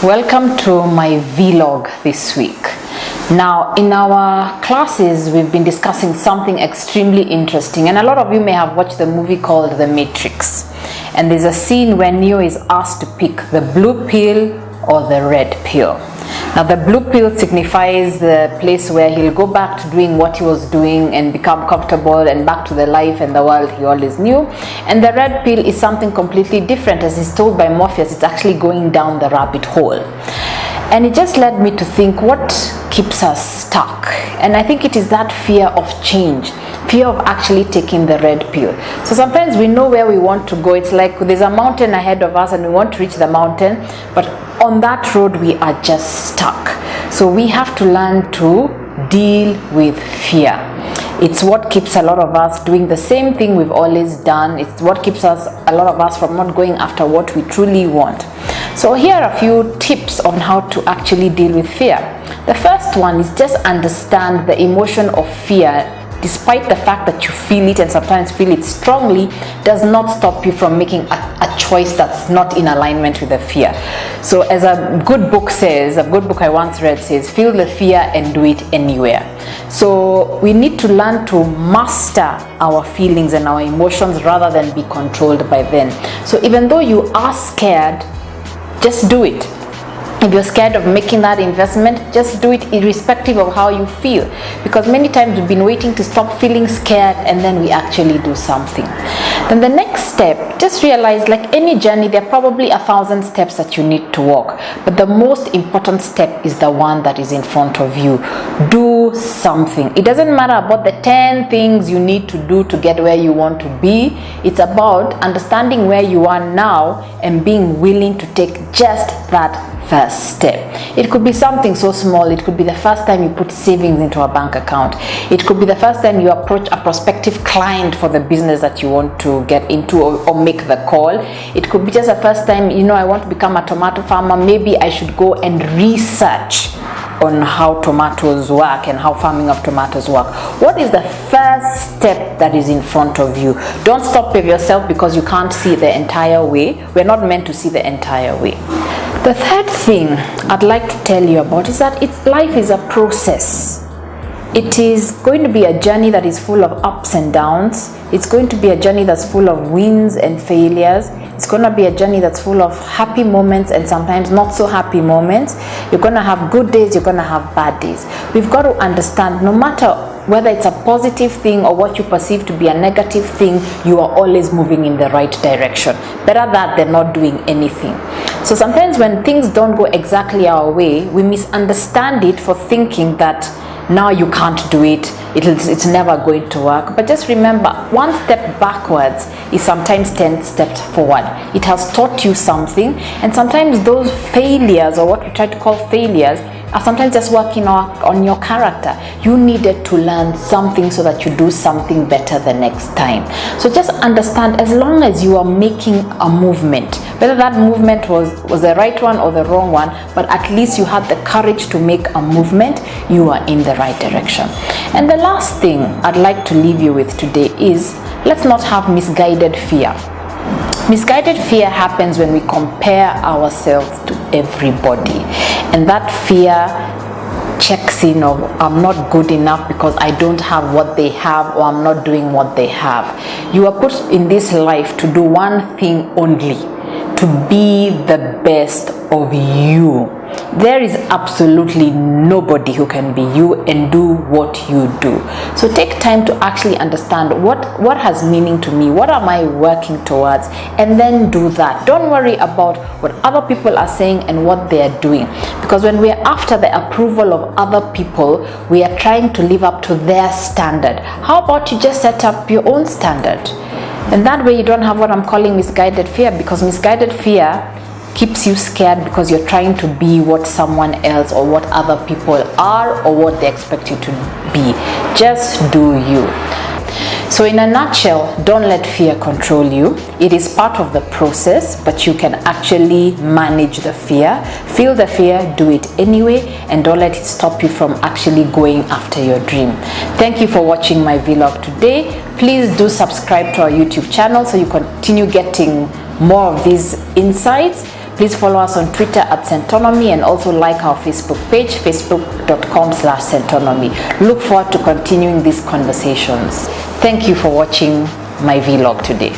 Welcome to my vlog this week. Now, in our classes, we've been discussing something extremely interesting, and a lot of you may have watched the movie called The Matrix. And there's a scene where Neo is asked to pick the blue pill or the red pill. Now, the blue pill signifies the place where he'll go back to doing what he was doing and become comfortable and back to the life and the world he always knew. And the red pill is something completely different. As he's told by Morpheus, it's actually going down the rabbit hole. And it just led me to think, what keeps us stuck? And I think it is that fear of change, fear of actually taking the red pill. So sometimes we know where we want to go. It's like there's a mountain ahead of us and we want to reach the mountain, but on that road we are just stuck. So we have to learn to deal with fear. It's what keeps a lot of us doing the same thing we've always done. It's what keeps a lot of us from not going after what we truly want. So here are a few tips on how to actually deal with fear. The first one is just understand the emotion of fear. Despite the fact that you feel it and sometimes feel it strongly, does not stop you from making a choice that's not in alignment with the fear. So as a good book says, a good book I once read says, feel the fear and do it anywhere. So we need to learn to master our feelings and our emotions rather than be controlled by them. So even though you are scared, just do it. If you're scared of making that investment, just do it irrespective of how you feel. Because many times we've been waiting to stop feeling scared and then we actually do something. Then the next step, just realize, like any journey, there are probably 1,000 steps that you need to walk. But the most important step is the one that is in front of you. Do something. It doesn't matter about the 10 things you need to do to get where you want to be. It's about understanding where you are now and being willing to take just that first step. It could be something so small. It could be the first time you put savings into a bank account. It could be the first time you approach a prospective client for the business that you want to get into or make the call. It could be just the first time, I want to become a tomato farmer. Maybe I should go and research on how tomatoes work and how farming of tomatoes work. What is the first step that is in front of you? Don't stop with yourself because you can't see the entire way. We're not meant to see the entire way. The third thing I'd like to tell you about is that life is a process. It is going to be a journey that is full of ups and downs. It's going to be a journey that's full of wins and failures. It's going to be a journey that's full of happy moments and sometimes not so happy moments. You're going to have good days, you're going to have bad days. We've got to understand, no matter whether it's a positive thing or what you perceive to be a negative thing, you are always moving in the right direction. Better that than not doing anything. So sometimes when things don't go exactly our way, we misunderstand it for thinking that now you can't do it, it's never going to work. But just remember, one step backwards is sometimes 10 steps forward. It has taught you something, and sometimes those failures, or what we try to call failures, are sometimes just working on your character. You needed to learn something so that you do something better the next time. So just understand, as long as you are making a movement, whether that movement was the right one or the wrong one, but at least you had the courage to make a movement, you are in the right direction. And the last thing I'd like to leave you with today is, let's not have misguided fear. Misguided fear happens when we compare ourselves to everybody, and that fear checks in of, I'm not good enough because I don't have what they have, or I'm not doing what they have. You are put in this life to do one thing only, to be the best of you. There is absolutely nobody who can be you and do what you do. So take time to actually understand what has meaning to me, what am I working towards, and then do that. Don't worry about what other people are saying and what they are doing, because when we are after the approval of other people, we are trying to live up to their standard. How about you just set up your own standard? And that way you don't have what I'm calling misguided fear, because misguided fear keeps you scared because you're trying to be what someone else or what other people are or what they expect you to be. Just do you. So in a nutshell, don't let fear control you. It is part of the process, but you can actually manage the fear. Feel the fear, do it anyway, and don't let it stop you from actually going after your dream. Thank you for watching my vlog today. Please do subscribe to our YouTube channel so you continue getting more of these insights. Please follow us on Twitter at Centonomy and also like our Facebook page, facebook.com/Centonomy. Look forward to continuing these conversations. Thank you for watching my vlog today.